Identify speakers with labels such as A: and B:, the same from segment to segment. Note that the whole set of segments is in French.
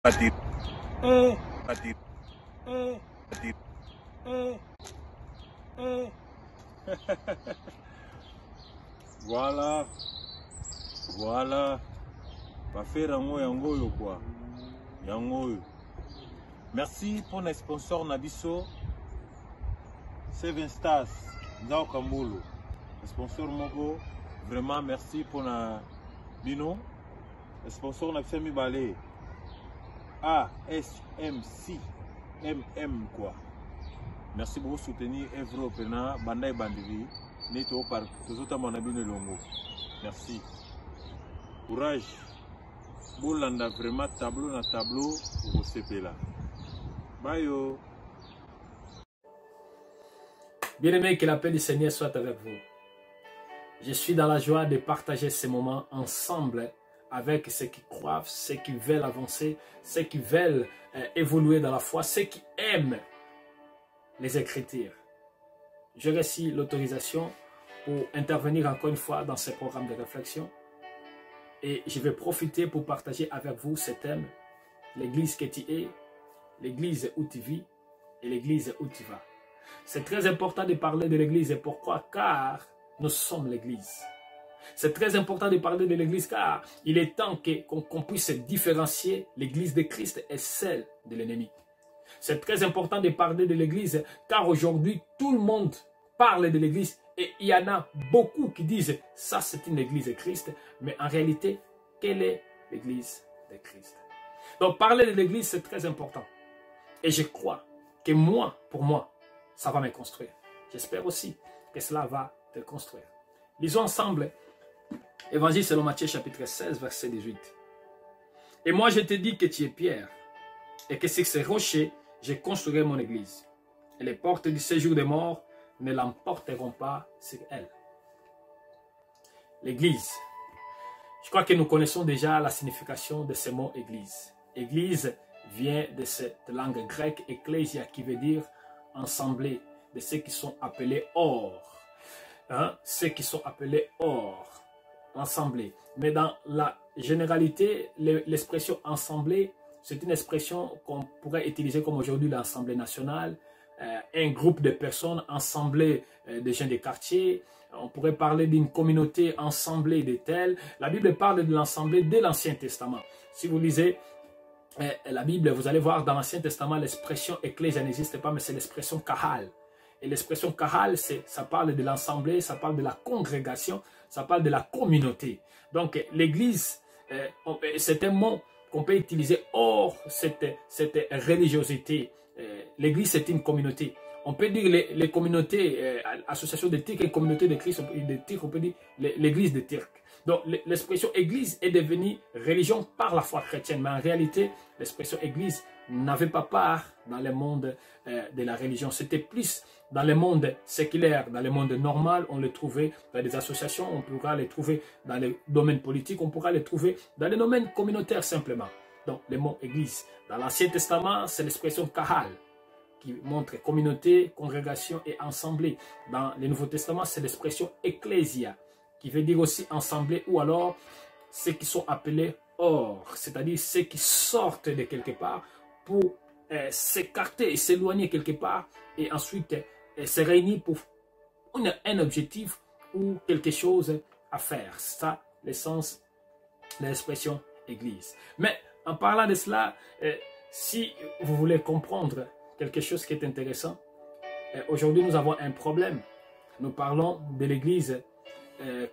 A: Patir. Patir. Patir. Voilà. Voilà. Va faire un mot yango quoi. Yango. Merci pour les sponsors Nabiso. Seven Stars. Ndao Kambolo. Sponsor Mogo. Vraiment merci pour la bino. Sponsor na Femi Balé. ASMC. MM quoi. Merci beaucoup soutenir Evro Pena, Bandai Bandivi, Neto par Tozota Monabine Longo. Merci. Courage. Boulanda vraiment tableau na tableau pour CP là. Bye yo.
B: Bien-aimés, que la paix du Seigneur soit avec vous. Je suis dans la joie de partager ces moments ensemble avec ceux qui croient, ceux qui veulent avancer, ceux qui veulent évoluer dans la foi, ceux qui aiment les Écritures. Je reçois l'autorisation pour intervenir encore une fois dans ce programme de réflexion et je vais profiter pour partager avec vous ce thème, l'église que tu es, l'église où tu vis et l'église où tu vas. C'est très important de parler de l'église et pourquoi? Car nous sommes l'église. C'est très important de parler de l'église car il est temps qu'on puisse différencier l'église de Christ et celle de l'ennemi. C'est très important de parler de l'église car aujourd'hui tout le monde parle de l'église et il y en a beaucoup qui disent ça c'est une église de Christ, mais en réalité quelle est l'église de Christ? Donc parler de l'église c'est très important et je crois que pour moi, ça va me construire. J'espère aussi que cela va te construire. Lisons ensemble Évangile selon Matthieu chapitre 16 verset 18. Et moi je te dis que tu es Pierre et que sur ces rochers je construirai mon église. Et les portes du séjour des morts ne l'emporteront pas sur elle. L'église. Je crois que nous connaissons déjà la signification de ce mot église. Église vient de cette langue grecque ecclésia qui veut dire assemblée, de ceux qui sont appelés hors. Ceux qui sont appelés hors, assemblée. Mais dans la généralité, l'expression assemblée, c'est une expression qu'on pourrait utiliser comme aujourd'hui l'Assemblée nationale, un groupe de personnes assemblées de gens des quartiers. On pourrait parler d'une communauté assemblée de tels. La Bible parle de l'assemblée dès l'Ancien Testament. Si vous lisez la Bible, vous allez voir dans l'Ancien Testament, l'expression ecclésia n'existe pas, mais c'est l'expression kahal. Et l'expression kahal, ça parle de l'assemblée, ça parle de la congrégation, ça parle de la communauté. Donc l'église, c'est un mot qu'on peut utiliser hors cette religiosité. L'église, c'est une communauté. On peut dire les communautés, association de Turcs et communauté de Christ, on peut dire l'église de Turcs. Donc l'expression église est devenue religion par la foi chrétienne. Mais en réalité, l'expression église n'avait pas part dans le monde de la religion. C'était plus dans le monde séculaire, dans le monde normal. On le trouvait dans des associations, on pourra les trouver dans le domaine politique, on pourra les trouver dans le domaine communautaire simplement. Donc le mot église. Dans l'Ancien Testament, c'est l'expression kahal qui montre communauté, congrégation et assemblée. Dans le Nouveau Testament, c'est l'expression ecclésia qui veut dire aussi assemblée ou alors ceux qui sont appelés hors, c'est-à-dire ceux qui sortent de quelque part pour s'écarter et s'éloigner quelque part et ensuite se réunir pour un objectif ou quelque chose à faire. C'est ça l'essence de l'expression église. Mais en parlant de cela, si vous voulez comprendre quelque chose qui est intéressant, aujourd'hui nous avons un problème. Nous parlons de l'église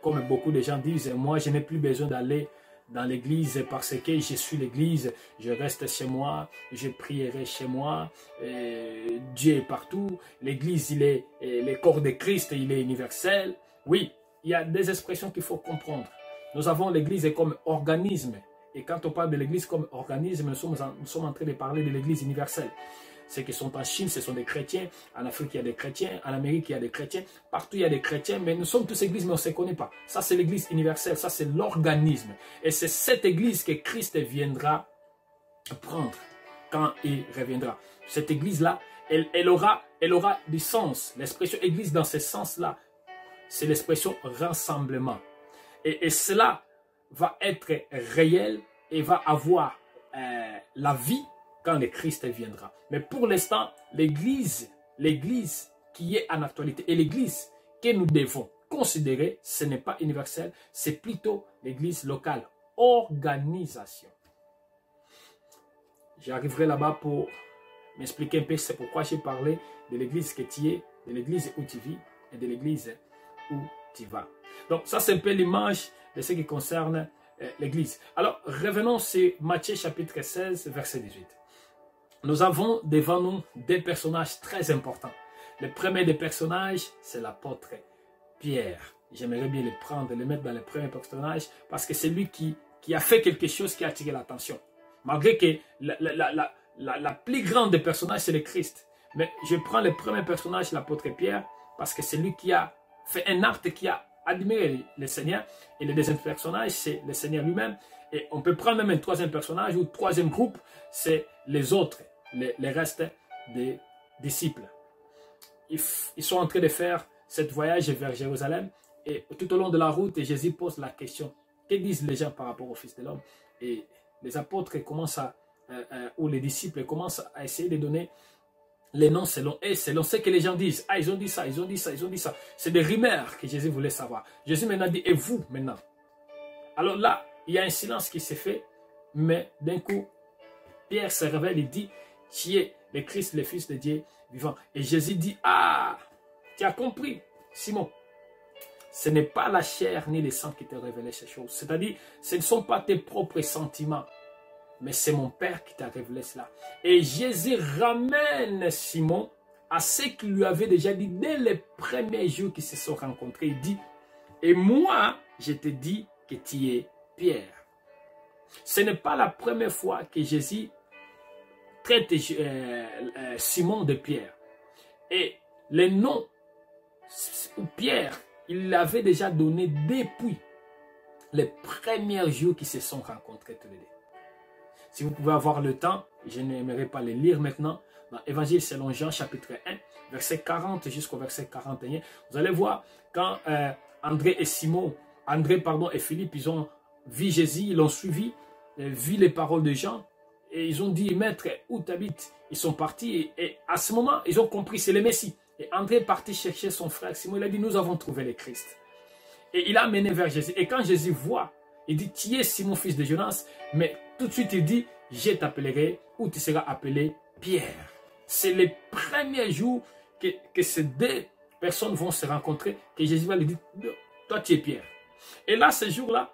B: comme beaucoup de gens disent, moi je n'ai plus besoin d'aller dans l'église parce que je suis l'église, je reste chez moi, je prierai chez moi, Dieu est partout, l'église il est le corps de Christ, il est universel. Oui, il y a des expressions qu'il faut comprendre. Nous avons l'église comme organisme et quand on parle de l'église comme organisme, nous sommes en train de parler de l'église universelle. Ceux qui sont en Chine, ce sont des chrétiens. En Afrique, il y a des chrétiens. En Amérique, il y a des chrétiens. Partout, il y a des chrétiens. Mais nous sommes tous églises, mais on ne se connaît pas. Ça, c'est l'église universelle. Ça, c'est l'organisme. Et c'est cette église que Christ viendra prendre quand il reviendra. Cette église-là, elle aura du sens. L'expression église dans ce sens-là, c'est l'expression rassemblement. Et cela va être réel et va avoir la vie quand le Christ viendra. Mais pour l'instant, l'église qui est en actualité et l'église que nous devons considérer, ce n'est pas universel, c'est plutôt l'église locale, organisation. J'arriverai là-bas pour m'expliquer un peu, c'est pourquoi j'ai parlé de l'église que tu es, de l'église où tu vis et de l'église où tu vas. Donc ça c'est un peu l'image de ce qui concerne l'église. Alors revenons sur Matthieu chapitre 16 verset 18. Nous avons devant nous des personnages très importants. Le premier des personnages, c'est l'apôtre Pierre. J'aimerais bien le prendre, le mettre dans le premier personnage parce que c'est lui qui a fait quelque chose qui a attiré l'attention. Malgré que la plus grande des personnages, c'est le Christ. Mais je prends le premier personnage, l'apôtre Pierre, parce que c'est lui qui a fait un acte qui a admiré le Seigneur. Et le deuxième personnage, c'est le Seigneur lui-même. Et on peut prendre même un troisième personnage ou troisième groupe, c'est les autres, les restes des disciples. Ils sont en train de faire ce voyage vers Jérusalem. Et tout au long de la route, Jésus pose la question, que disent les gens par rapport au Fils de l'homme? Et les apôtres commencent ou les disciples commencent à essayer de donner les noms selon ce que les gens disent. Ah, ils ont dit ça, ils ont dit ça, ils ont dit ça. C'est des rumeurs que Jésus voulait savoir. Jésus maintenant dit, et vous maintenant? Alors là, il y a un silence qui s'est fait, mais d'un coup, Pierre se révèle et dit, tu es le Christ, le Fils de Dieu vivant. Et Jésus dit, ah, tu as compris, Simon. Ce n'est pas la chair ni le sang qui t'a révélé ces choses. C'est-à-dire, ce ne sont pas tes propres sentiments, mais c'est mon Père qui t'a révélé cela. Et Jésus ramène Simon à ce qu'il lui avait déjà dit dès les premiers jours qu'ils se sont rencontrés. Il dit, et moi, je te dis que tu es Pierre. Ce n'est pas la première fois que Jésus traite Simon de Pierre. Et le nom Pierre, il l'avait déjà donné depuis les premiers jours qu'ils se sont rencontrés tous les deux. Si vous pouvez avoir le temps, je n'aimerais pas les lire maintenant, dans l'Évangile selon Jean chapitre 1, verset 40 jusqu'au verset 41, vous allez voir quand André et Philippe, ils ont vu Jésus, ils l'ont suivi, vu les paroles de Jean, et ils ont dit, maître, où t'habites? Ils sont partis, et à ce moment, ils ont compris, c'est le Messie. Et André est parti chercher son frère Simon, il a dit, nous avons trouvé le Christ. Et il a mené vers Jésus. Et quand Jésus voit, il dit, tu es Simon, fils de Jonas, mais tout de suite il dit, je t'appellerai, ou tu seras appelé Pierre. C'est le premier jour que ces deux personnes vont se rencontrer, que Jésus va lui dire, toi tu es Pierre. Et là, ce jour-là,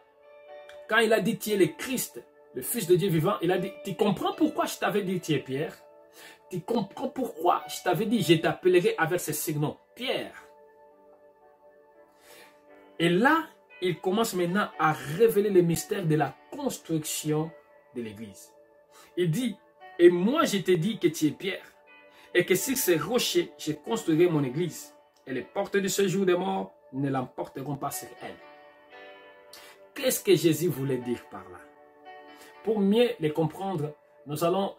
B: quand il a dit, tu es le Christ, le Fils de Dieu vivant, il a dit, tu comprends pourquoi je t'avais dit, tu es Pierre? Tu comprends pourquoi je t'avais dit, je t'appellerai avec ce surnom, Pierre. Et là, il commence maintenant à révéler le mystère de la construction de l'église. Il dit, et moi je te dis que tu es Pierre, et que sur ces rochers, je construirai mon église, et les portes de ce jour de mort ne l'emporteront pas sur elle. Qu'est-ce que Jésus voulait dire par là? Pour mieux les comprendre, nous allons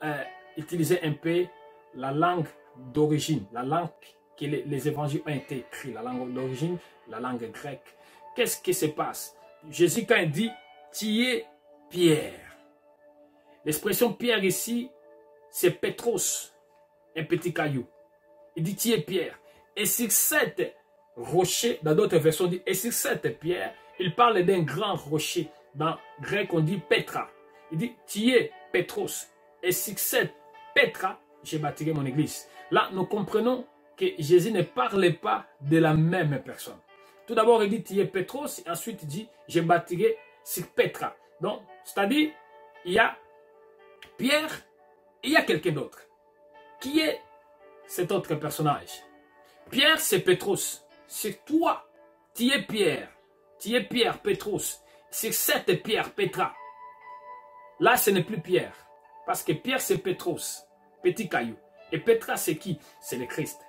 B: utiliser un peu la langue d'origine, la langue que les évangiles ont été écrits, la langue d'origine, la langue grecque. Qu'est-ce qui se passe? Jésus, quand il dit, tu es Pierre. L'expression Pierre ici, c'est Pétros, un petit caillou. Il dit, tu es Pierre. Et sur cette rocher, dans d'autres versions, on dit, et sur cette pierre, il parle d'un grand rocher. Dans le grec, on dit Petra. Il dit, tu es Pétros. Et sur cette Petra, j'ai bâti mon église. Là, nous comprenons que Jésus ne parlait pas de la même personne. Tout d'abord, il dit, tu es Pétros, et ensuite, il dit, je bâtirai sur Petra. Donc, c'est-à-dire, il y a Pierre et il y a quelqu'un d'autre. Qui est cet autre personnage? Pierre, c'est Pétros. C'est toi. Tu es Pierre. Tu es Pierre, Pétros. C'est cette Pierre, Petra. Là, ce n'est plus Pierre. Parce que Pierre, c'est Pétros, petit caillou. Et Petra, c'est qui? C'est le Christ.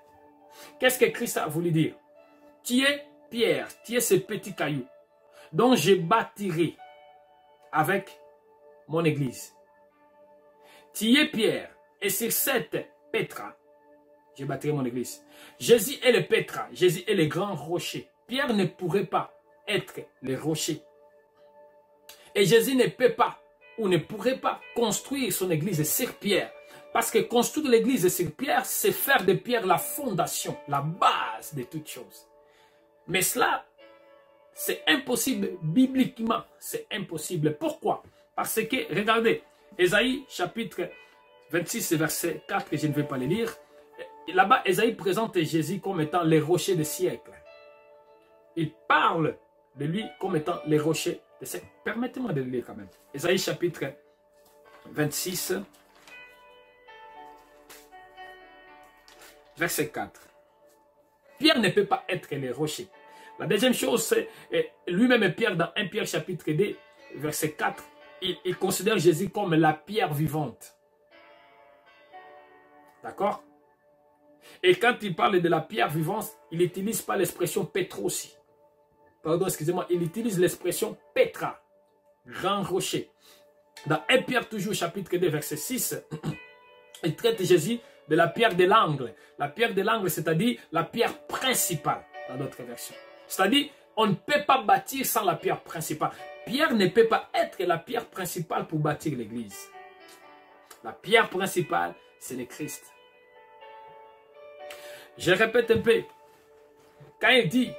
B: Qu'est-ce que Christ a voulu dire? Tu es Pierre, tu es ce petit caillou dont je bâtirai avec mon église. Tu es Pierre, et sur cette Petra, je bâtirai mon église. Jésus est le Petra, Jésus est le grand rocher. Pierre ne pourrait pas être le rocher. Et Jésus ne peut pas ou ne pourrait pas construire son église sur pierre. Parce que construire l'église sur pierre, c'est faire de pierre la fondation, la base de toutes choses. Mais cela, c'est impossible bibliquement. C'est impossible. Pourquoi? Parce que, regardez, Ésaïe chapitre 26, verset 4, je ne vais pas le lire. Là-bas, Ésaïe présente Jésus comme étant le rocher des siècles. Il parle de lui comme étant le rocher des siècles. Permettez-moi de le lire quand même. Ésaïe chapitre 26, verset 4. Pierre ne peut pas être le rocher. La deuxième chose, c'est lui-même Pierre dans 1 Pierre chapitre 2, verset 4, il considère Jésus comme la pierre vivante. D'accord? Et quand il parle de la pierre vivante, il n'utilise pas l'expression Pétros. Pardon, excusez-moi, il utilise l'expression Pétra, grand rocher. Dans 1 Pierre toujours chapitre 2, verset 6, il traite Jésus de la pierre de l'angle. La pierre de l'angle, c'est-à-dire la pierre principale, dans d'autres versions. C'est-à-dire, on ne peut pas bâtir sans la pierre principale. Pierre ne peut pas être la pierre principale pour bâtir l'église. La pierre principale, c'est le Christ. Je répète un peu. Quand il dit,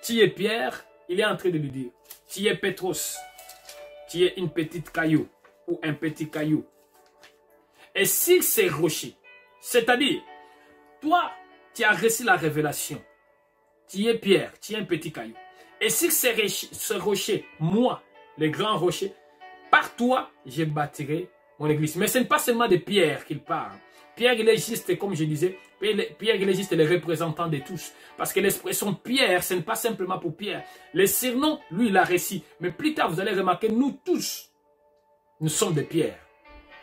B: tu es Pierre, il est en train de lui dire, tu es Pétros, tu es une petite caillou ou un petit caillou. Et si c'est rocher, c'est-à-dire, toi, tu as reçu la révélation. Tu es Pierre, tu es un petit caillou. Et si ce rocher, moi, le grand rocher, par toi, je bâtirai mon église. Mais ce n'est pas seulement de Pierre qu'il parle. Pierre, il est juste, comme je disais, Pierre, il est juste le représentant de tous. Parce que l'expression Pierre, ce n'est pas simplement pour Pierre. Le surnom, lui, il a réussi. Mais plus tard, vous allez remarquer, nous tous, nous sommes des pierres.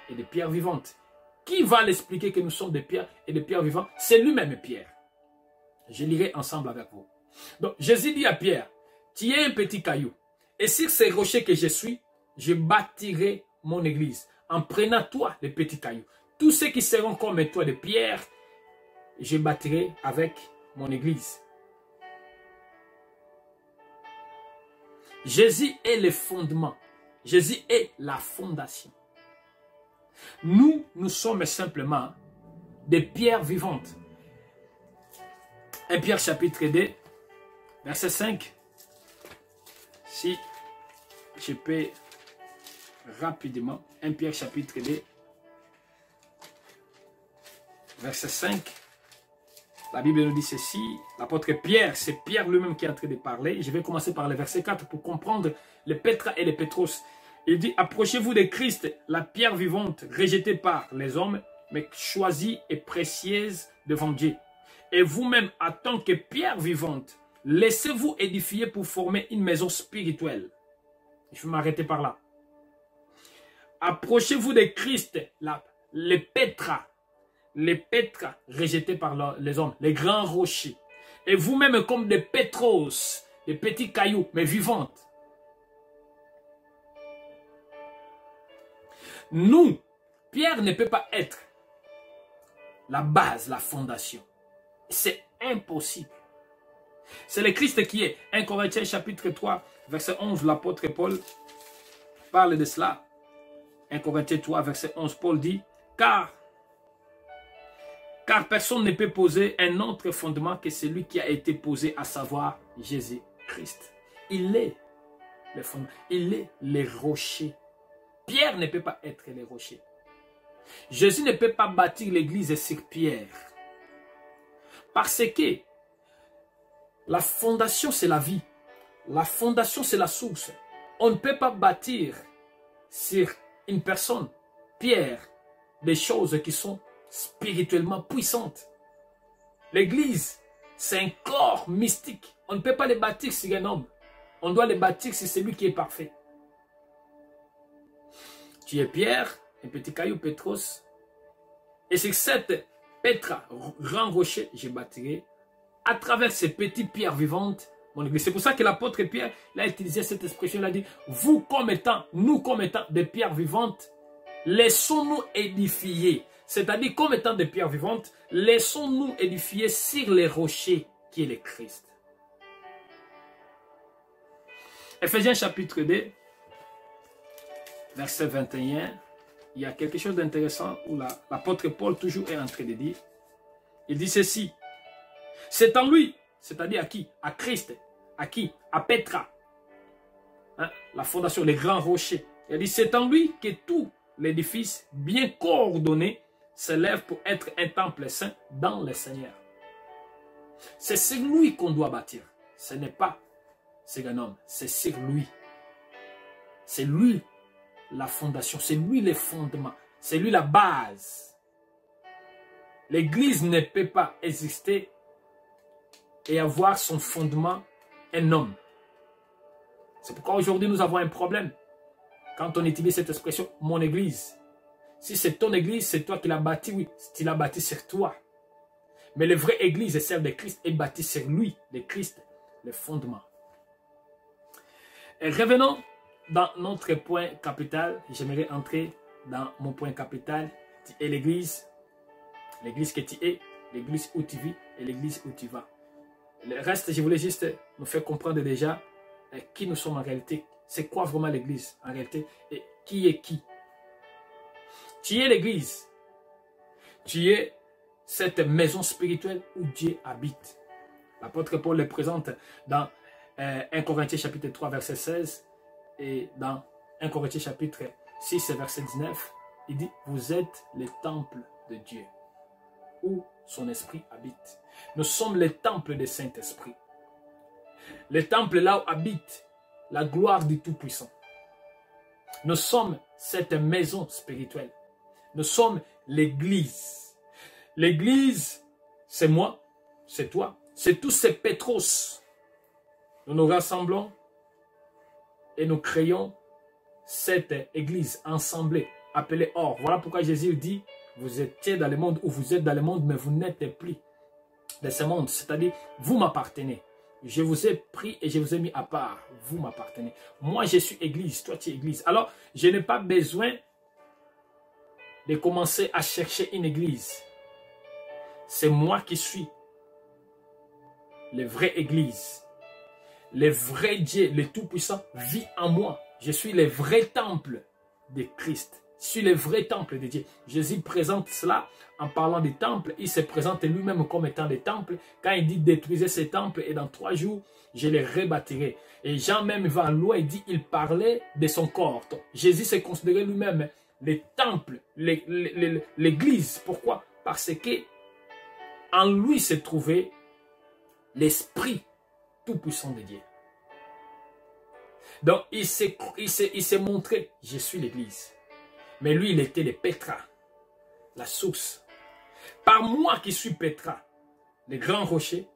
B: Et des pierres vivantes. Qui va l'expliquer que nous sommes des pierres et des pierres vivantes? C'est lui-même Pierre. Je lirai ensemble avec vous. Donc, Jésus dit à Pierre, tu es un petit caillou. Et sur ces rochers que je suis, je bâtirai mon église. En prenant toi, les petits cailloux. Tous ceux qui seront comme toi, de pierre, je bâtirai avec mon église. Jésus est le fondement. Jésus est la fondation. Nous, nous sommes simplement des pierres vivantes. 1 Pierre chapitre 2, verset 5. Si je peux rapidement. 1 Pierre chapitre 2, verset 5. La Bible nous dit ceci. L'apôtre Pierre, c'est Pierre lui-même qui est en train de parler. Je vais commencer par le verset 4 pour comprendre le Pétra et le Pétros. Il dit, approchez-vous de Christ, la pierre vivante, rejetée par les hommes, mais choisie et précieuse devant Dieu. Et vous-même, en tant que pierre vivante, laissez-vous édifier pour former une maison spirituelle. Je vais m'arrêter par là. Approchez-vous de Christ, les pétras rejetés par les hommes, les grands rochers. Et vous-même comme des pétros, des petits cailloux, mais vivantes. Nous, Pierre ne peut pas être la base, la fondation. C'est impossible. C'est le Christ qui est. 1 Corinthiens chapitre 3, verset 11, l'apôtre Paul parle de cela. 1 Corinthiens 3, verset 11, Paul dit, car personne ne peut poser un autre fondement que celui qui a été posé, à savoir Jésus-Christ. Il est le fondement, il est le rocher. Pierre ne peut pas être le rocher. Jésus ne peut pas bâtir l'église sur Pierre. Parce que la fondation, c'est la vie. La fondation, c'est la source. On ne peut pas bâtir sur une personne, Pierre, des choses qui sont spirituellement puissantes. L'église, c'est un corps mystique. On ne peut pas les bâtir sur un homme. On doit les bâtir sur celui qui est parfait. Tu es Pierre, un petit caillou Pétros. Et sur cette Pétra, grand rocher, je bâtirai à travers ces petites pierres vivantes mon église. C'est pour ça que l'apôtre Pierre a utilisé cette expression. Il a dit, vous comme étant, nous comme étant des pierres vivantes, laissons-nous édifier. C'est-à-dire, comme étant des pierres vivantes, laissons-nous édifier sur les rochers qui est le Christ. Ephésiens chapitre 2, verset 21, il y a quelque chose d'intéressant où l'apôtre Paul toujours est en train de dire. Il dit ceci. C'est en lui, c'est-à-dire à qui? À Christ. À qui? À Petra. Hein? La fondation, les grands rochers. Il dit c'est en lui que tout l'édifice bien coordonné s'élève pour être un temple saint dans le Seigneur. C'est sur lui qu'on doit bâtir. Ce n'est pas sur un homme, c'est sur lui. C'est lui la fondation, c'est lui les fondements, c'est lui la base. L'église ne peut pas exister et avoir son fondement un homme. C'est pourquoi aujourd'hui nous avons un problème. Quand on utilise cette expression, mon église. Si c'est ton église, c'est toi qui l'as bâtie, oui, tu l'as bâtie sur toi. Mais la vraie église, celle de Christ, est bâtie sur lui, le Christ, le fondement. Et revenons dans notre point capital. J'aimerais entrer dans mon point capital. Tu es l'église que tu es, l'église où tu vis et l'église où tu vas. Le reste, je voulais juste nous faire comprendre déjà qui nous sommes en réalité. C'est quoi vraiment l'église en réalité et qui est qui. Tu es l'église. Tu es cette maison spirituelle où Dieu habite. L'apôtre Paul le présente dans 1 Corinthiens chapitre 3 verset 16 et dans 1 Corinthiens chapitre 6 verset 19. Il dit, vous êtes le temple de Dieu où son esprit habite. Nous sommes le temple du Saint-Esprit. Le temple là où habite la gloire du Tout-Puissant. Nous sommes cette maison spirituelle. Nous sommes l'église. L'église, c'est moi, c'est toi, c'est tous ces Pétros. Nous nous rassemblons et nous créons cette église ensemblée, appelée Or. Voilà pourquoi Jésus dit, vous étiez dans le monde ou vous êtes dans le monde, mais vous n'êtes plus de ce monde. C'est-à-dire, vous m'appartenez. Je vous ai pris et je vous ai mis à part. Vous m'appartenez. Moi, je suis église. Toi, tu es église. Alors, je n'ai pas besoin de commencer à chercher une église. C'est moi qui suis la vraie église. Le vrai Dieu, le Tout-Puissant, vit en moi. Je suis le vrai temple de Christ. Je suis le vrai temple de Dieu. Jésus présente cela en parlant des temples. Il se présente lui-même comme étant des temples. Quand il dit détruisez ces temples et dans 3 jours, je les rebâtirai. Et Jean même va loin et dit, il parlait de son corps. Donc, Jésus s'est considéré lui-même les temples, l'église. Pourquoi? Parce que en lui se trouvait l'Esprit tout-puissant de Dieu. Donc, il s'est montré, je suis l'église. Mais lui, il était le Pétra, la source. Par moi qui suis Pétra, les grands rochers,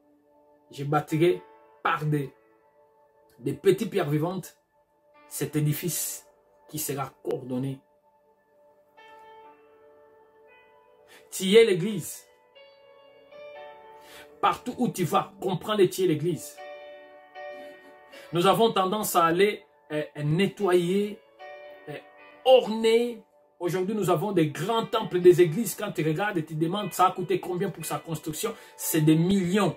B: je bâtirai par des petites pierres vivantes cet édifice qui sera coordonné. Tu es l'église. Partout où tu vas, comprends que tu es l'église. Nous avons tendance à aller nettoyer, orner. Aujourd'hui, nous avons des grands temples, des églises. Quand tu regardes et tu demandes, ça a coûté combien pour sa construction? C'est des millions.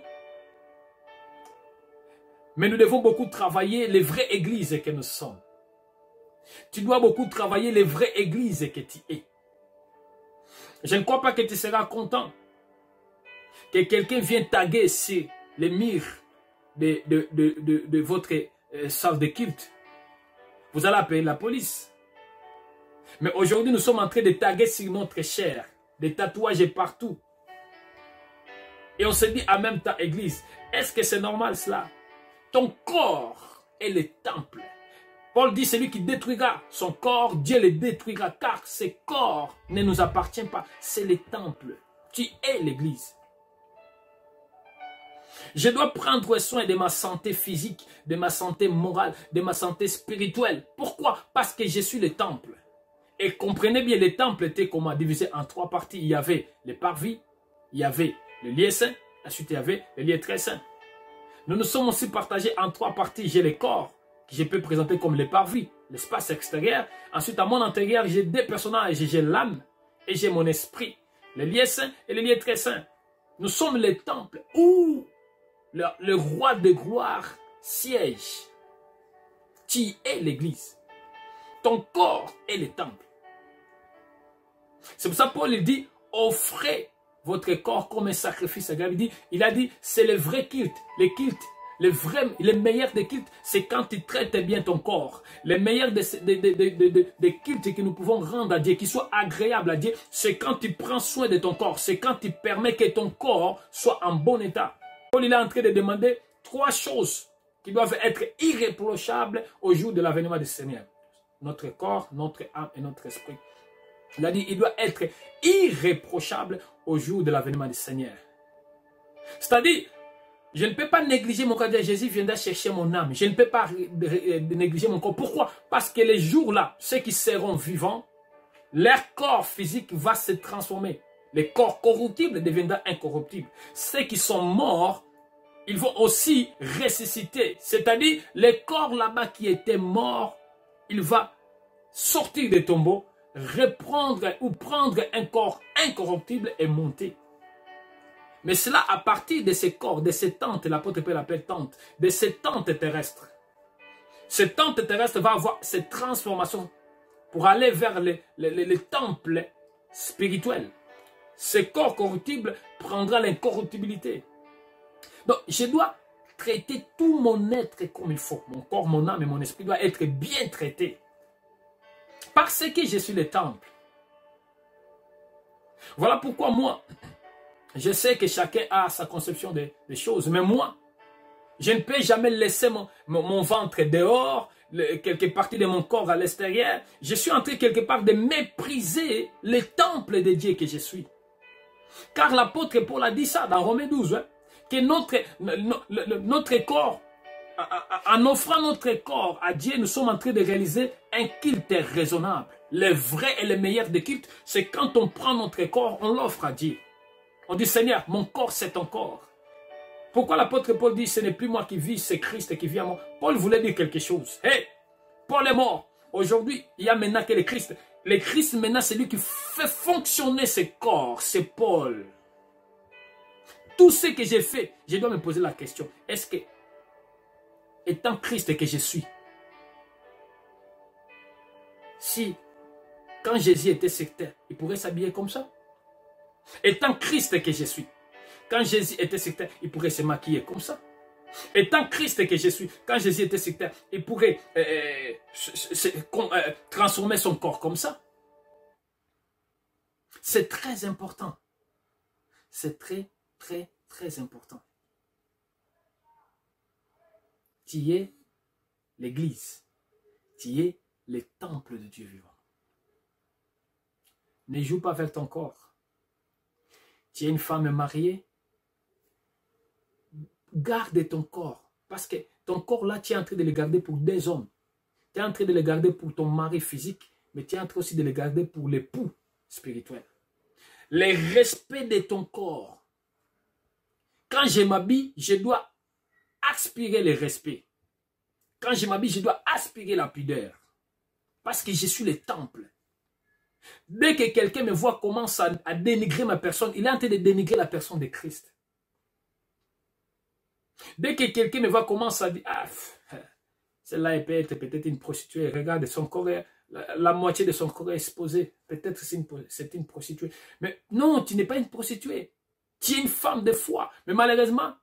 B: Mais nous devons beaucoup travailler les vraies églises que nous sommes. Tu dois beaucoup travailler les vraies églises que tu es. Je ne crois pas que tu seras content que quelqu'un vienne taguer sur les murs de votre salle de culte. Vous allez appeler la police. Mais aujourd'hui, nous sommes en train de taguer sur notre chair, des tatouages partout. Et on se dit en même temps, église, est-ce que c'est normal cela? Ton corps est le temple. Paul dit, celui qui détruira son corps, Dieu le détruira, car ce corps ne nous appartient pas. C'est le temple. Tu es l'église. Je dois prendre soin de ma santé physique, de ma santé morale, de ma santé spirituelle. Pourquoi? Parce que je suis le temple. Et comprenez bien, le temple était comment? Divisé en 3 parties. Il y avait le parvis, il y avait le lieu saint, ensuite il y avait le lieu très saint. Nous nous sommes aussi partagés en 3 parties. J'ai le corps, que je peux présenter comme le parvis, l'espace extérieur. Ensuite, à mon intérieur, j'ai 2 personnages. J'ai l'âme et j'ai mon esprit. Le lieu saint et le lieu très saint. Nous sommes le temple où le roi de gloire siège. Tu es l'église. ton corps est le temple. C'est pour ça que Paul dit, offrez votre corps comme un sacrifice agréable. Il a dit, c'est le vrai culte. Le culte, le meilleur des cultes, c'est quand tu traites bien ton corps. Le meilleur des cultes que nous pouvons rendre à Dieu, qui soit agréable à Dieu, c'est quand tu prends soin de ton corps. C'est quand tu permets que ton corps soit en bon état. Paul il est en train de demander 3 choses qui doivent être irréprochables au jour de l'avènement du Seigneur. Notre corps, notre âme et notre esprit. Il a dit, il doit être irréprochable au jour de l'avènement du Seigneur. C'est-à-dire, je ne peux pas négliger mon corps. Jésus viendra chercher mon âme. Je ne peux pas négliger mon corps. Pourquoi? Parce que les jours-là, ceux qui seront vivants, leur corps physique va se transformer. Les corps corruptibles deviendront incorruptibles. Ceux qui sont morts, ils vont aussi ressusciter. C'est-à-dire, les corps là-bas qui étaient morts, il va sortir des tombeaux, reprendre ou prendre un corps incorruptible et monter. Mais cela à partir de ces corps, de ces tentes, l'apôtre Paul l'appelle tente, de ces tentes terrestres. Ces tentes terrestres vont avoir cette transformation pour aller vers les temples spirituels. Ce corps corruptible prendra l'incorruptibilité. Donc, je dois traiter tout mon être comme il faut. Mon corps, mon âme et mon esprit doivent être bien traités. Parce que je suis le temple. Voilà pourquoi moi, je sais que chacun a sa conception des choses. Mais moi, je ne peux jamais laisser mon ventre dehors, quelques parties de mon corps à l'extérieur. Je suis en train quelque part de mépriser le temple de Dieu que je suis. Car l'apôtre Paul a dit ça dans Romains 12, hein, que notre corps, en offrant notre corps à Dieu, nous sommes en train de réaliser un culte raisonnable. Le vrai et le meilleur des cultes, c'est quand on prend notre corps, on l'offre à Dieu. On dit, Seigneur, mon corps, c'est ton corps. Pourquoi l'apôtre Paul dit, ce n'est plus moi qui vis, c'est Christ qui vit en moi. Paul voulait dire quelque chose. Hey, Paul est mort. Aujourd'hui, il y a maintenant que le Christ. Le Christ, maintenant, c'est lui qui fait fonctionner ce corps. C'est Paul. Tout ce que j'ai fait, je dois me poser la question. Est-ce que, étant Christ que je suis, si, quand Jésus était sur terre, il pourrait s'habiller comme ça? Étant Christ que je suis, quand Jésus était sur terre, il pourrait se maquiller comme ça. Étant Christ que je suis, quand Jésus était sur terre, il pourrait transformer son corps comme ça. C'est très important. C'est très, très, très important. Tu es l'église. Tu es le temple de Dieu vivant. Ne joue pas avec ton corps. Tu es une femme mariée. Garde ton corps. Parce que ton corps là, tu es en train de le garder pour des hommes. Tu es en train de le garder pour ton mari physique. Mais tu es en train aussi de le garder pour l'époux spirituel. Le respect de ton corps. Quand je m'habille, je dois aspirer le respect. Quand je m'habille, je dois aspirer la pudeur. Parce que je suis le temple. Dès que quelqu'un me voit commence à dénigrer ma personne, il est en train de dénigrer la personne de Christ. Dès que quelqu'un me voit commence à dire, ah, celle-là peut être peut-être une prostituée, regarde son corps, la moitié de son corps est exposée, peut-être c'est une prostituée. Mais non, tu n'es pas une prostituée, tu es une femme de foi. Mais malheureusement,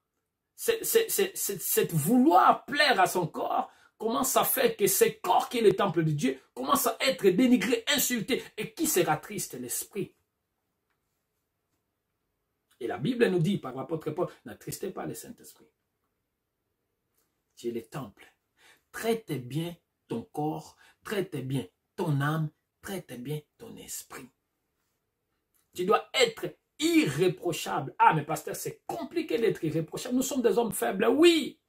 B: c'est vouloir plaire à son corps commence à faire que ce corps qui est le temple de Dieu commence à être dénigré, insulté. Et qui sera triste? L'esprit. Et la Bible nous dit par l'apôtre Paul, n'attristez pas le Saint-Esprit. Tu es le temple. Traite bien ton corps, traite bien ton âme, traite bien ton esprit. Tu dois être irréprochable. Ah, mais pasteur, c'est compliqué d'être irréprochable. Nous sommes des hommes faibles. Oui,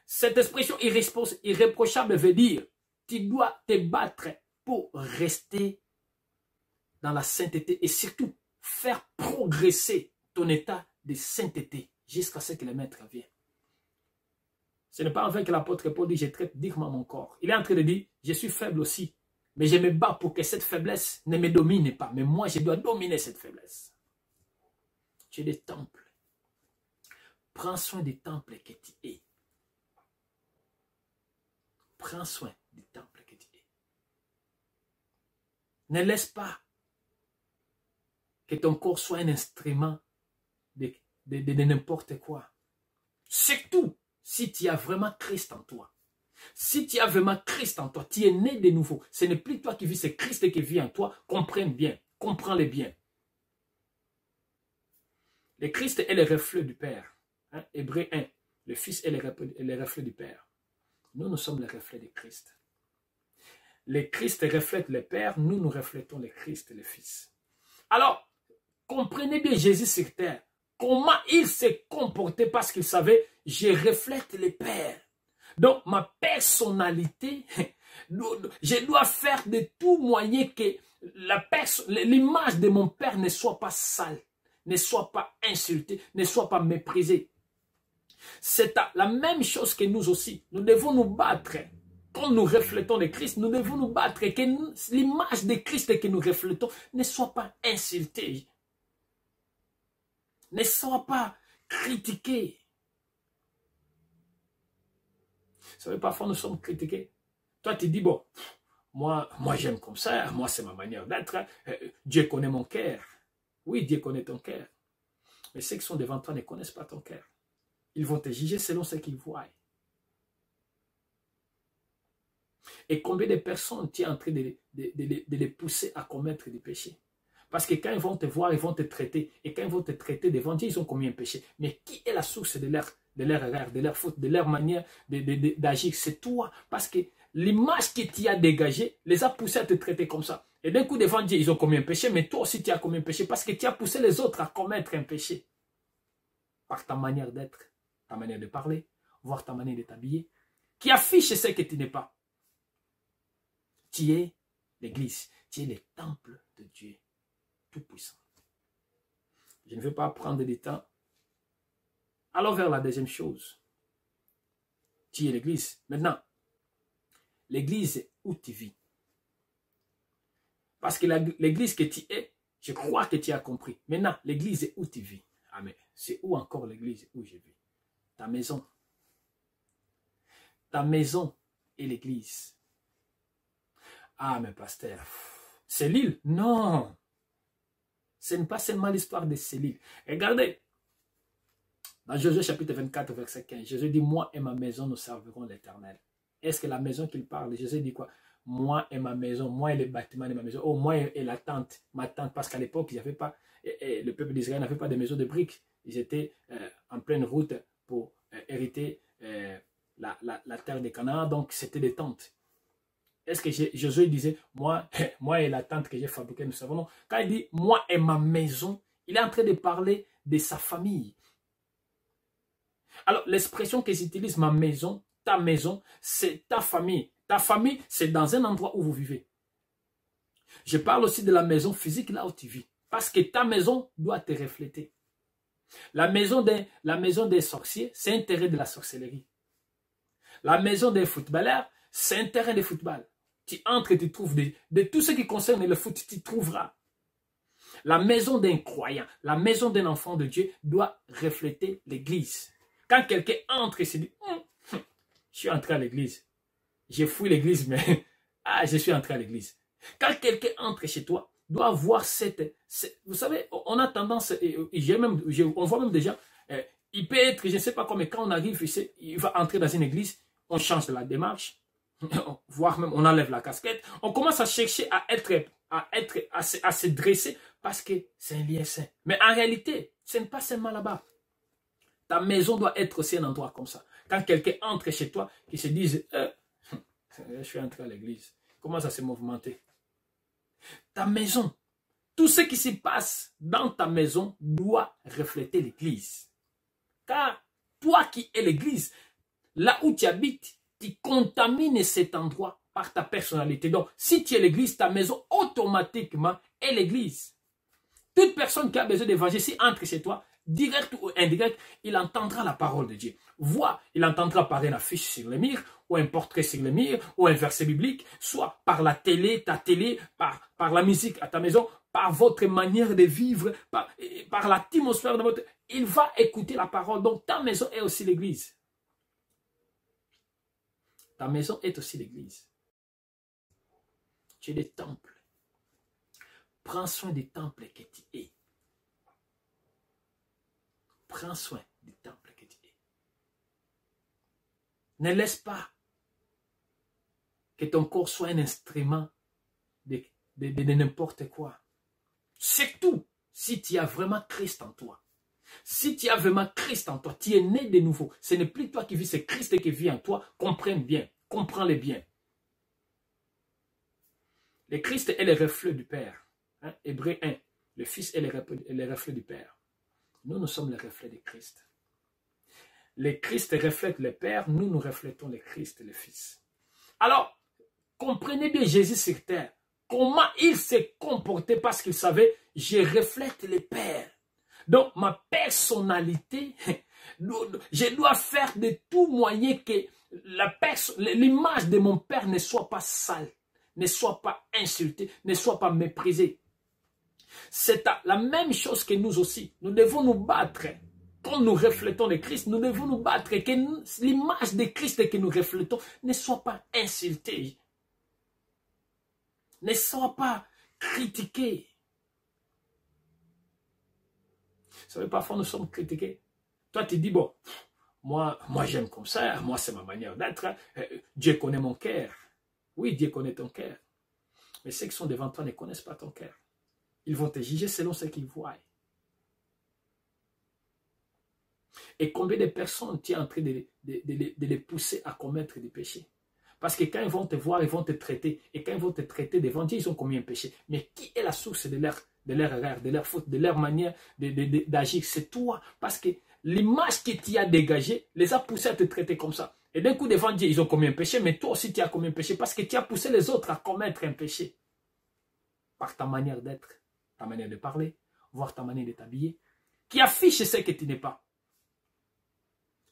B: cette expression irréprochable veut dire tu dois te battre pour rester dans la sainteté et surtout faire progresser ton état de sainteté jusqu'à ce que le maître vienne. Ce n'est pas en vain que l'apôtre Paul dit je traite dignement mon corps. Il est en train de dire je suis faible aussi, mais je me bats pour que cette faiblesse ne me domine pas. Mais moi, je dois dominer cette faiblesse. Tu es des temples. Prends soin des temples que tu es. Prends soin du temple que tu es. Ne laisse pas que ton corps soit un instrument de n'importe quoi. Surtout si tu as vraiment Christ en toi. Si tu as vraiment Christ en toi, tu es né de nouveau. Ce n'est plus toi qui vis, c'est Christ qui vit en toi. Comprends bien, comprends-le bien. Le Christ est le reflet du Père. Hein? Hébreu 1, le Fils est le reflet du Père. Nous sommes le reflet de Christ. Le Christ reflète le Père, nous reflétons le Christ et le Fils. Alors, comprenez bien Jésus sur terre. Comment il s'est comporté parce qu'il savait, je reflète le Père. Donc, ma personnalité, je dois faire de tout moyen que l'image de mon Père ne soit pas sale, ne soit pas insultée, ne soit pas méprisée. C'est la même chose que nous aussi. Nous devons nous battre. Quand nous reflétons le Christ, nous devons nous battre. Que l'image de Christ que nous reflétons ne soit pas insultée. Ne soit pas critiquée. Vous savez, parfois nous sommes critiqués. Toi, tu dis, bon, moi j'aime comme ça, moi c'est ma manière d'être. Dieu connaît mon cœur. Oui, Dieu connaît ton cœur. Mais ceux qui sont devant toi ne connaissent pas ton cœur. Ils vont te juger selon ce qu'ils voient. Et combien de personnes tu es en train de les pousser à commettre des péchés? Parce que quand ils vont te voir, ils vont te traiter. Et quand ils vont te traiter devant Dieu, ils ont commis un péché. Mais qui est la source de leur erreur, de leur faute, de leur manière d'agir? C'est toi. Parce que l'image que tu as dégagée les a poussés à te traiter comme ça. Et d'un coup, devant Dieu, ils ont commis un péché. Mais toi aussi, tu as commis un péché. Parce que tu as poussé les autres à commettre un péché. Par ta manière d'être, ta manière de parler, voire ta manière de t'habiller, qui affiche ce que tu n'es pas. Tu es l'église, tu es le temple de Dieu Tout-Puissant. Je ne veux pas prendre du temps. Allons vers la deuxième chose. Tu es l'église. Maintenant, l'église où tu vis. Parce que l'église que tu es, je crois que tu as compris. Maintenant, l'église où tu vis. Amen. C'est où encore l'église où je vis? Ta maison. Ta maison est l'église. Ah, mais pasteur, c'est l'île? Non. Ce n'est pas seulement l'histoire de ces l'île. Regardez, dans Josué chapitre 24, verset 15, Jésus dit, moi et ma maison, nous servirons l'Éternel. Est-ce que la maison qu'il parle, Jésus dit quoi? Moi et ma maison, moi et les bâtiments de ma maison. Oh, moi et la tente, ma tente. Parce qu'à l'époque, il n'y avait pas, le peuple d'Israël n'avait pas de maison de briques. Ils étaient en pleine route pour hériter la terre de Canaan. Donc, c'était des tentes. Est-ce que Josué disait, moi et la tente que j'ai fabriquée, nous savons non. Quand il dit, moi et ma maison, il est en train de parler de sa famille. Alors, l'expression qu'ils utilisent, ma maison, ta maison, c'est ta famille. Ta famille, c'est dans un endroit où vous vivez. Je parle aussi de la maison physique, là où tu vis. Parce que ta maison doit te refléter. La maison des sorciers, c'est un terrain de la sorcellerie. La maison des footballeurs, c'est un terrain de football. Tu entres et tu trouves de tout ce qui concerne le foot, tu trouveras. La maison d'un croyant, la maison d'un enfant de Dieu doit refléter l'église. Quand quelqu'un entre et se dit, je suis entré à l'église. J'ai fui l'église, mais je suis entré à l'église. Quand quelqu'un entre chez toi, doit avoir vous savez, on a tendance, on voit même déjà, il peut être, je ne sais pas comment, mais quand on arrive ici, il va entrer dans une église, on change de la démarche, voire même on enlève la casquette, on commence à chercher à se dresser parce que c'est un lieu saint. Mais en réalité, ce n'est pas seulement là-bas. Ta maison doit être aussi un endroit comme ça. Quand quelqu'un entre chez toi, qu'il se dise, je suis entré à l'église, commence à se mouvementer. Ta maison, tout ce qui se passe dans ta maison doit refléter l'église. Car toi qui es l'église, là où tu habites, tu contamines cet endroit par ta personnalité. Donc, si tu es l'église, ta maison automatiquement est l'église. Toute personne qui a besoin d'évangile, si entre chez toi, direct ou indirect, il entendra la parole de Dieu. Il entendra par une affiche sur le mur, ou un portrait sur le mur, ou un verset biblique, soit par la télé, ta télé, par la musique à ta maison, par votre manière de vivre, par l'atmosphère de votre... Il va écouter la parole. Donc ta maison est aussi l'église. Ta maison est aussi l'église. Tu es le temple Prends soin du temple que tu es. Prends soin du temple que tu es. Ne laisse pas que ton corps soit un instrument de n'importe quoi. Surtout si tu as vraiment Christ en toi. Si tu as vraiment Christ en toi, tu es né de nouveau. Ce n'est plus toi qui vis, c'est Christ qui vit en toi. Comprends bien, comprends-le bien. Le Christ est le reflet du Père. Hein? Hébreux 1. Le Fils est le reflet du Père. Nous sommes le reflet de Christ. Le Christ reflète le Père, nous reflétons le Christ et le Fils. Alors, comprenez bien Jésus sur terre. Comment il s'est comporté parce qu'il savait, je reflète le Père. Donc, ma personnalité, je dois faire de tout moyen que l'image de mon Père ne soit pas sale, ne soit pas insultée, ne soit pas méprisée. C'est la même chose que nous aussi. Nous devons nous battre. Quand nous reflétons le Christ, nous devons nous battre. Que l'image de Christ que nous reflétons ne soit pas insultée. Ne soit pas critiquée. Vous savez, parfois nous sommes critiqués. Toi, tu dis, bon, moi j'aime comme ça. Moi, c'est ma manière d'être. Dieu connaît mon cœur. Oui, Dieu connaît ton cœur. Mais ceux qui sont devant toi ne connaissent pas ton cœur. Ils vont te juger selon ce qu'ils voient. Et combien de personnes tu es en train de les pousser à commettre des péchés? Parce que quand ils vont te voir, ils vont te traiter. Et quand ils vont te traiter devant Dieu, ils ont commis un péché. Mais qui est la source de leur erreur, de leur faute, de leur manière d'agir? C'est toi. Parce que l'image que tu as dégagée les a poussés à te traiter comme ça. Et d'un coup, devant Dieu, ils ont commis un péché. Mais toi aussi, tu as commis un péché. Parce que tu as poussé les autres à commettre un péché. Par ta manière d'être, ta manière de parler, voire ta manière de t'habiller, qui affiche ce que tu n'es pas.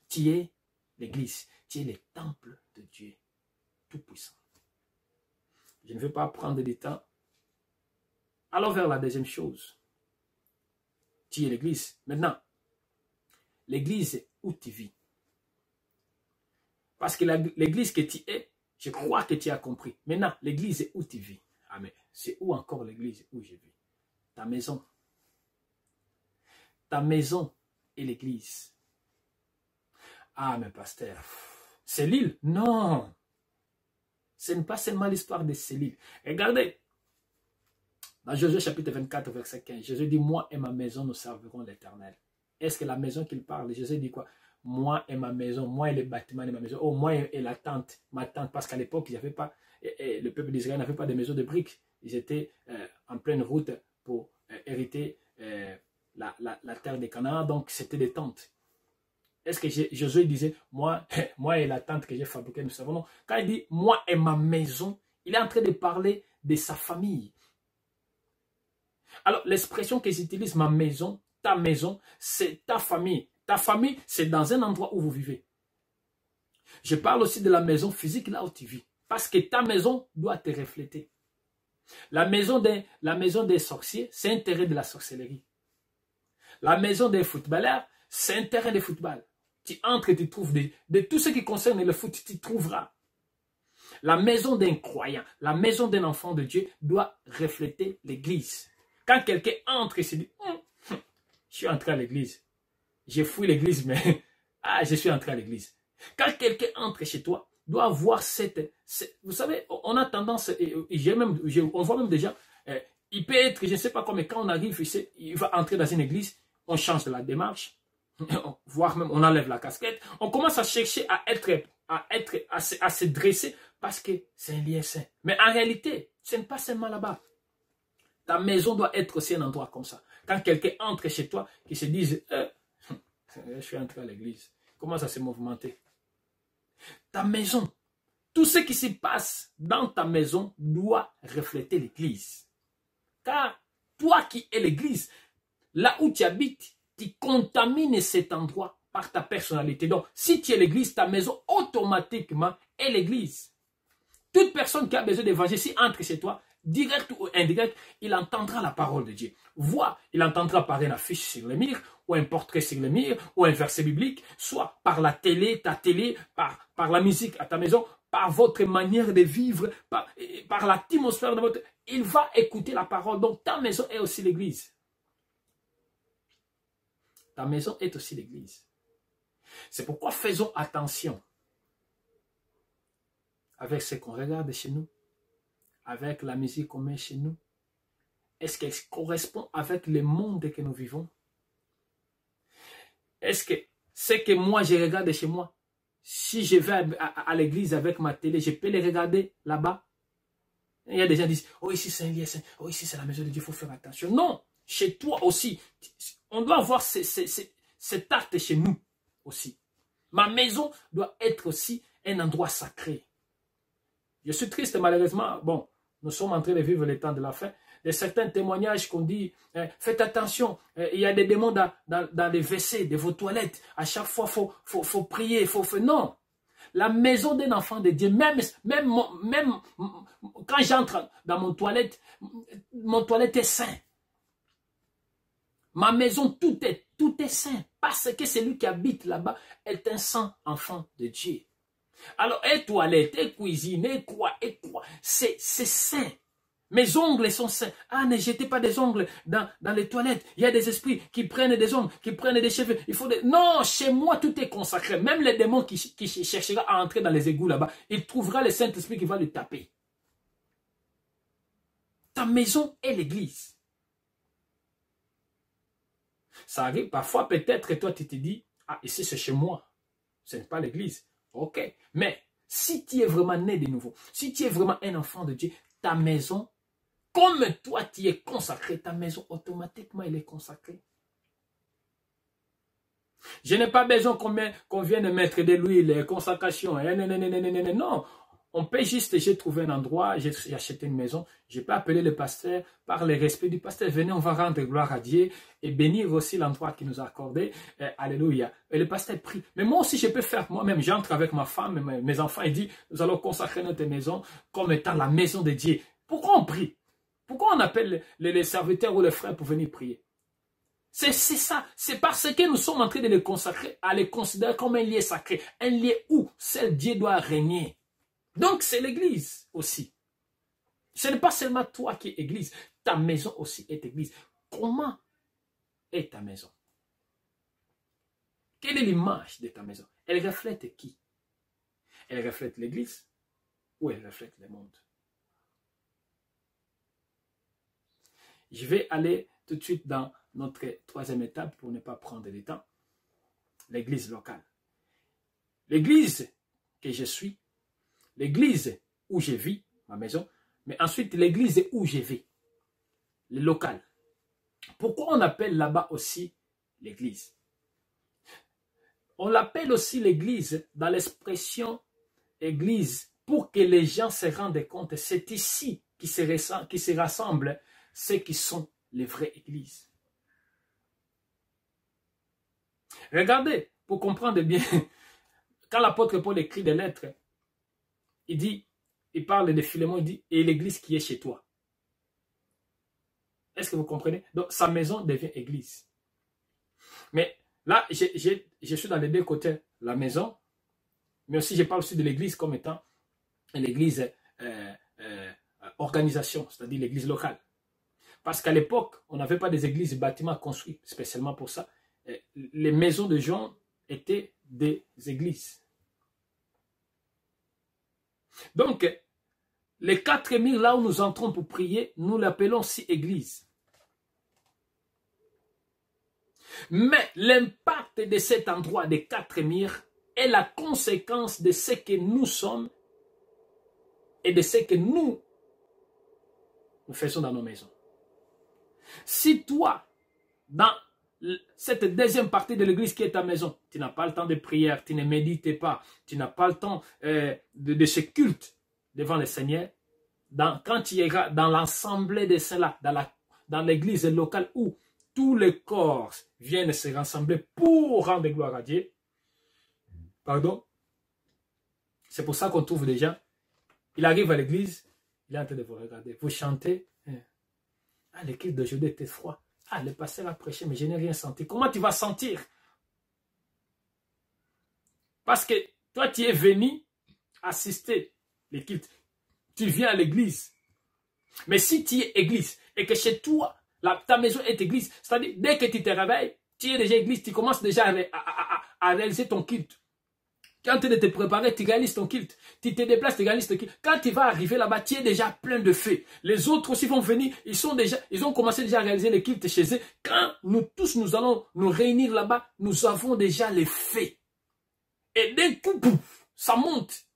B: Tu es l'église, tu es le temple de Dieu Tout-Puissant. Je ne veux pas prendre du temps. Allons vers la deuxième chose. Tu es l'église. Maintenant, l'église où tu vis. Parce que l'église que tu es, je crois que tu as compris. Maintenant, l'église où tu vis. Amen. C'est où encore l'église où je vis? Ta maison. Ta maison est l'église. Ah, mais pasteur, c'est l'île? Non. Ce n'est pas seulement l'histoire de ces l'île. Regardez, dans Josué chapitre 24, verset 15, Jésus dit, moi et ma maison, nous servirons l'Éternel. Est-ce que la maison qu'il parle, Jésus dit quoi? Moi et ma maison, moi et les bâtiments de ma maison. Oh, moi et la tente, ma tente. Parce qu'à l'époque, il n'y avait pas, le peuple d'Israël n'avait pas de maison de briques. Ils étaient en pleine route pour hériter la terre de Canaan. Donc, c'était des tentes. Est-ce que Josué disait, moi et la tente que j'ai fabriquée, nous savons non. Quand il dit, moi et ma maison, il est en train de parler de sa famille. Alors, l'expression qu'ils utilisent, ma maison, ta maison, c'est ta famille. Ta famille, c'est dans un endroit où vous vivez. Je parle aussi de la maison physique, là où tu vis. Parce que ta maison doit te refléter. La maison des sorciers, c'est un terrain de la sorcellerie. La maison des footballeurs, c'est un terrain de football. Tu entres et tu trouves de tout ce qui concerne le foot, tu trouveras. La maison d'un croyant, la maison d'un enfant de Dieu doit refléter l'église. Quand quelqu'un entre et se dit, je suis entré à l'église. J'ai fui l'église, mais je suis entré à l'église. Quand quelqu'un entre chez toi, doit avoir vous savez, on a tendance, on voit même déjà, il peut être, je ne sais pas comment, mais quand on arrive ici, il va entrer dans une église, on change de la démarche, voire même on enlève la casquette, on commence à chercher à se dresser parce que c'est un lieu saint. Mais en réalité, ce n'est pas seulement là-bas. Ta maison doit être aussi un endroit comme ça. Quand quelqu'un entre chez toi, qu'il se dise, je suis entré à l'église, commence à se mouvementer. Ta maison, tout ce qui se passe dans ta maison doit refléter l'église. Car toi qui es l'église, là où tu habites, tu contamines cet endroit par ta personnalité. Donc, si tu es l'église, ta maison automatiquement est l'église. Toute personne qui a besoin d'évangile, si entre chez toi, direct ou indirect, il entendra la parole de Dieu. Il entendra par une affiche sur le mur, ou un portrait sur le mur, ou un verset biblique, soit par la télé, ta télé, par la musique à ta maison, par votre manière de vivre, par l'atmosphère de votre... Il va écouter la parole. Donc ta maison est aussi l'église. Ta maison est aussi l'église. C'est pourquoi faisons attention avec ce qu'on regarde chez nous, avec la musique qu'on met chez nous. Est-ce qu'elle correspond avec le monde que nous vivons? Est-ce que ce que moi je regarde chez moi, si je vais à l'église avec ma télé, je peux les regarder là-bas? Il y a des gens qui disent, oh ici c'est un lieu saint, oh ici c'est la maison de Dieu, il faut faire attention. Non, chez toi aussi, on doit avoir cet acte chez nous aussi. Ma maison doit être aussi un endroit sacré. Je suis triste malheureusement, bon, nous sommes en train de vivre les temps de la fin, de certains témoignages qu'on dit, faites attention, il y a des démons dans les WC de vos toilettes, à chaque fois il faut prier, il faut faire, non. La maison d'un enfant de Dieu, même quand j'entre dans mon toilette est saint. Ma maison, tout est saint, parce que celui qui habite là-bas est un saint enfant de Dieu. Alors, et toilette, et cuisine, et quoi, c'est saint. Mes ongles sont saints. Ah, ne jetez pas des ongles dans les toilettes. Il y a des esprits qui prennent des ongles, qui prennent des cheveux. Non, chez moi, tout est consacré. Même les démons qui cherchera à entrer dans les égouts là-bas, il trouvera le Saint-Esprit qui va le taper. Ta maison est l'église. Ça arrive parfois, peut-être, que toi, tu te dis, ah, ici, c'est chez moi. Ce n'est pas l'église. Ok. Mais si tu es vraiment né de nouveau, si tu es vraiment un enfant de Dieu, ta maison, comme toi, tu es consacré, ta maison, automatiquement, elle est consacrée. Je n'ai pas besoin qu'on vienne mettre de l'huile, consacration. Non, on peut juste, j'ai trouvé un endroit, j'ai acheté une maison, je peux appeler le pasteur, par le respect du pasteur, venez, on va rendre gloire à Dieu et bénir aussi l'endroit qu'il nous a accordé. Alléluia. Et le pasteur prie. Mais moi aussi, je peux faire moi-même. J'entre avec ma femme, mes enfants, et dit, nous allons consacrer notre maison comme étant la maison de Dieu. Pourquoi on prie? Pourquoi on appelle les serviteurs ou les frères pour venir prier? C'est ça. C'est parce que nous sommes en train de les consacrer, à les considérer comme un lieu sacré. Un lieu où seul Dieu doit régner. Donc, c'est l'église aussi. Ce n'est pas seulement toi qui es église. Ta maison aussi est église. Comment est ta maison? Quelle est l'image de ta maison? Elle reflète qui? Elle reflète l'église ou elle reflète le monde? Je vais aller tout de suite dans notre troisième étape pour ne pas prendre de temps. L'église locale. L'église que je suis, l'église où je vis, ma maison, mais ensuite l'église où je vis, le local. Pourquoi on appelle là-bas aussi l'église? On l'appelle aussi l'église dans l'expression église pour que les gens se rendent compte. C'est ici qui se rassemblent ceux qui sont les vraies églises. Regardez, pour comprendre bien, quand l'apôtre Paul écrit des lettres, il parle de Philémon, il dit, et l'église qui est chez toi. Est-ce que vous comprenez? Donc, sa maison devient église. Mais là, je suis dans les deux côtés, la maison, mais aussi je parle aussi de l'église comme étant l'église organisation, c'est-à-dire l'église locale. Parce qu'à l'époque, on n'avait pas des églises, des bâtiments construits spécialement pour ça. Les maisons de gens étaient des églises. Donc, les 4000 là où nous entrons pour prier, nous l'appelons aussi église. Mais l'impact de cet endroit des 4000 est la conséquence de ce que nous sommes et de ce que nous faisons dans nos maisons. Si toi, dans cette deuxième partie de l'église qui est ta maison, tu n'as pas le temps de prière, tu ne médites pas, tu n'as pas le temps de ce culte devant le Seigneur, quand tu iras dans l'assemblée de cela, dans l'église locale où tous les corps viennent se rassembler pour rendre gloire à Dieu, pardon, c'est pour ça qu'on trouve des gens, il arrive à l'église, il est en train de vous regarder, vous chantez, ah, l'église d'aujourd'hui était froid. Ah, le pasteur a prêché, mais je n'ai rien senti. Comment tu vas sentir? Parce que toi, tu es venu assister les cultes. Tu viens à l'église. Mais si tu es église et que chez toi, ta maison est église, c'est-à-dire dès que tu te réveilles, tu es déjà église, tu commences déjà à réaliser ton culte. Quand tu es de te préparer, tu réalises ton culte. Tu te déplaces, tu réalises ton culte. Quand tu vas arriver là-bas, tu es déjà plein de feu. Les autres aussi vont venir, ils ont commencé déjà à réaliser les cultes chez eux. Quand nous tous, nous allons nous réunir là-bas, nous avons déjà les faits. Et d'un coup, pouf, ça monte.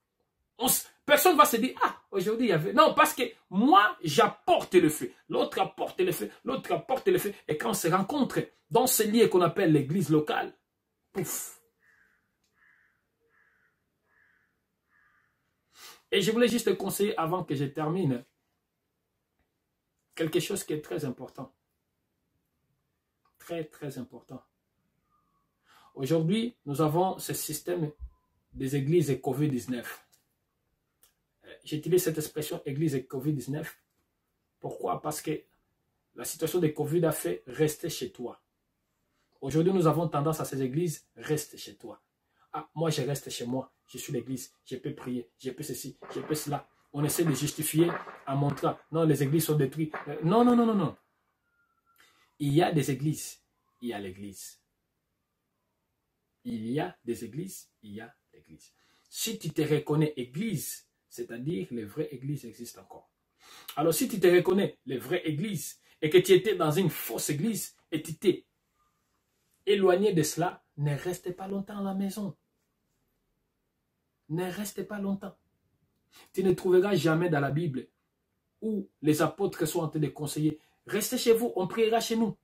B: Personne ne va se dire, ah, aujourd'hui il y avait... Non, parce que moi, j'apporte le feu. L'autre apporte le feu. L'autre apporte le feu. Et quand on se rencontre dans ce lieu qu'on appelle l'église locale, pouf. Et je voulais juste te conseiller, avant que je termine, quelque chose qui est très important. Très, très important. Aujourd'hui, nous avons ce système des églises et Covid-19. J'utilise cette expression église et Covid-19. Pourquoi? Parce que la situation de Covid a fait rester chez toi. Aujourd'hui, nous avons tendance à ces églises, reste chez toi. Ah, moi, je reste chez moi. Je suis l'église. Je peux prier. Je peux ceci. Je peux cela. On essaie de justifier en montrant. Non, les églises sont détruites. Non, non, non, non, non. Il y a des églises. Il y a l'église. Il y a des églises. Il y a l'église. Si tu te reconnais église, c'est-à-dire les vraies églises existent encore. Alors, si tu te reconnais les vraies églises et que tu étais dans une fausse église et tu t'es éloigné de cela, ne restez pas longtemps à la maison. Ne restez pas longtemps. Tu ne trouveras jamais dans la Bible où les apôtres sont en train de conseiller. Restez chez vous, on priera chez nous.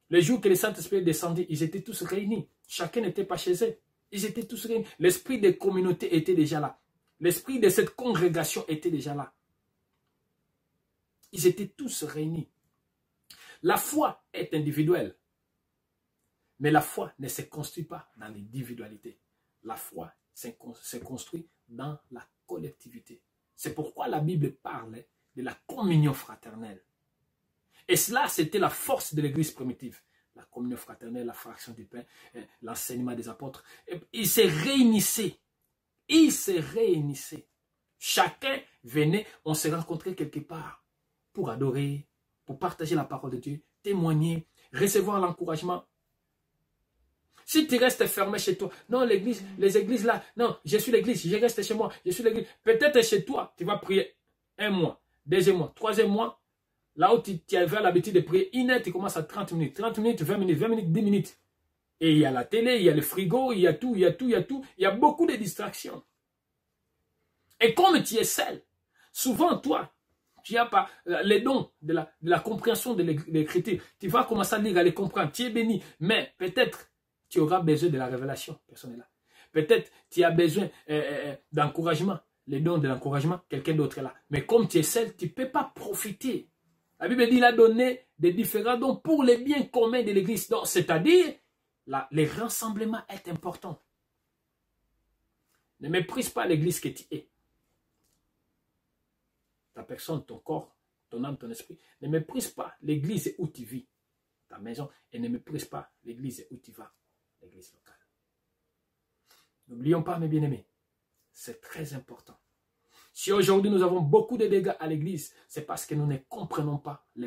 B: Le jour que le Saint-Esprit descendit, ils étaient tous réunis. Chacun n'était pas chez eux. Ils étaient tous réunis. L'esprit des communautés était déjà là. L'esprit de cette congrégation était déjà là. Ils étaient tous réunis. La foi est individuelle. Mais la foi ne se construit pas dans l'individualité. La foi se construit dans la collectivité. C'est pourquoi la Bible parle de la communion fraternelle. Et cela, c'était la force de l'église primitive. La communion fraternelle, la fraction du pain, l'enseignement des apôtres. Ils se réunissaient. Ils se réunissaient. Chacun venait, on se rencontrait quelque part pour adorer, pour partager la parole de Dieu, témoigner, recevoir l'encouragement. Si tu restes fermé chez toi, non, l'église, les églises là, non, je suis l'église, je reste chez moi, je suis l'église. Peut-être chez toi, tu vas prier 1 mois, 2e mois, 3e mois. Là où tu avais l'habitude de prier 1 heure, tu commences à 30 minutes, 30 minutes, 20 minutes, 20 minutes, 10 minutes. Et il y a la télé, il y a le frigo, il y a tout, il y a tout, il y a tout. Il y a beaucoup de distractions. Et comme tu es seul, souvent toi, tu n'as pas les dons de la compréhension de l'écriture. Tu vas commencer à lire, à les comprendre. Tu es béni, mais peut-être tu auras besoin de la révélation. Personne n'est là. Peut-être tu as besoin d'encouragement. Les dons de l'encouragement, quelqu'un d'autre est là. Mais comme tu es seul, tu ne peux pas profiter. La Bible dit qu'il a donné des différents dons pour les biens communs de l'église. C'est-à-dire, le rassemblement est important. Ne méprise pas l'église que tu es. Ta personne, ton corps, ton âme, ton esprit. Ne méprise pas l'église où tu vis, ta maison, et ne méprise pas l'église où tu vas, l'église locale. N'oublions pas, mes bien-aimés, c'est très important. Si aujourd'hui nous avons beaucoup de dégâts à l'église, c'est parce que nous ne comprenons pas les